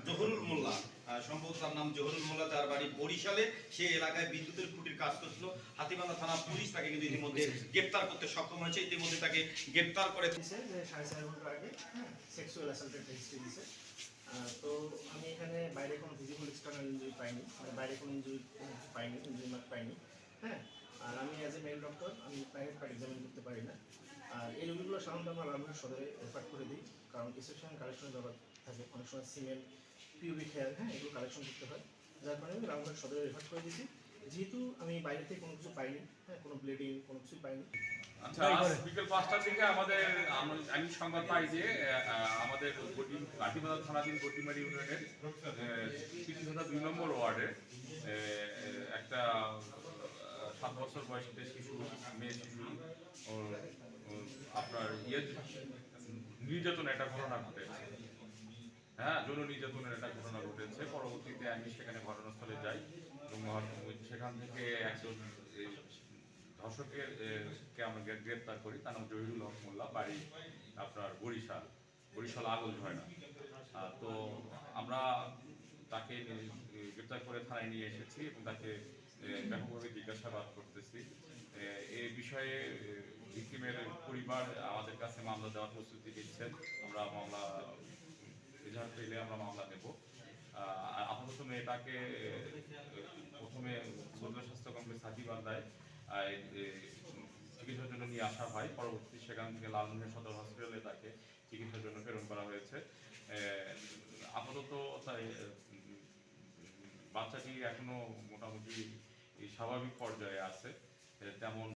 জহুরুল মোল্লা, সম্ভবত তার নাম জহুরুল মোল্লা, তার বাড়ি বরিশালে। সে এলাকায় বিদ্যুতের খুঁটির কাজ করছিল। হাতীবান্ধা থানা পুলিশ তাকে কিন্তু ইতিমধ্যে গ্রেপ্তার করতে সক্ষম হয়েছে। ইতিমধ্যে তাকে গ্রেপ্তার করে যে 4.5 ঘন্টা আগে সেক্সুয়াল অ্যাসাল্টের রেজিস্ট্রি দিয়েছে। তো আমি এখানে বাইরে কোনো ভিজিবল এক্সটার্নাল ইঞ্জুরি পাইনি, মানে বাইরে কোনো ইঞ্জুরি পাইনি, ইঞ্জুরি মার্ক পাইনি। হ্যাঁ, আর আমি অ্যাজ এ মেল ডক্টর আমি প্রাইভেট পার্ট এক্সামিন করতে পারি না। আর এই রোগীগুলো সাধারণত আমরা রামঘাট সদরে রেফার করে দিই, কারণ রিসেপশন কালেকশনের ব্যাপার থাকে, অনেক সময় সিমেন্ট, পিউবিক হেয়ার, হ্যাঁ, এগুলো কালেকশন করতে হয়। যার কারণে আমি রামঘাট সদরে রেফার করে দিয়েছি, যেহেতু আমি বাইরে থেকে কোনো কিছু পাইনি, হ্যাঁ, কোনো ব্লিডিং কোনো কিছুই পাইনি। আচ্ছা, বিকেল 5টার দিকে আমি সংবাদ পাই যে আমাদের হাতীবান্ধা থানাধীন গটিমারি ইউনিয়নের কৃষিধারা 2 নম্বর ওয়ার্ডে একটা 7 বছর বয়সী শিশু, মেয়ে শিশু আপনার নির্যাতন একটা ঘটনা ঘটেছে। হ্যাঁ, যৌন নির্যাতনের একটা ঘটনা ঘটেছে। পরবর্তীতে আমি সেখানে ঘটনাস্থলে যাই এবং সেখান থেকে একজন ধর্ষকের কে আমরা গ্রেপ্তার করি। তার নাম জহিরুল হক মোল্লা, বাড়ি আপনার বরিশাল আগল ঝয়না। তো আমরা তাকে গ্রেপ্তার করে থানায় নিয়ে এসেছি এবং তাকে ব্যাপকভাবে জিজ্ঞাসাবাদ করতেছি। এই বিষয়ে ভিকটিমের পরিবার আমাদের কাছে মামলা দেওয়ার প্রস্তুতি দিচ্ছেন। আমরা মামলা রেজাল্ট পেলে আমরা মামলা নেব। আপাতত মেয়েটাকে প্রথমে উপজেলা স্বাস্থ্য কমপ্লেক্স হাতীবান্ধায় চিকিৎসার জন্য নিয়ে আসা হয়। পরবর্তী সেখান থেকে লালমনিরহাট সদর হসপিটালে তাকে চিকিৎসার জন্য প্রেরণ করা হয়েছে। আপাতত তাই বাচ্চাটি এখনো মোটামুটি স্বাভাবিক পর্যায়ে আছে, তেমন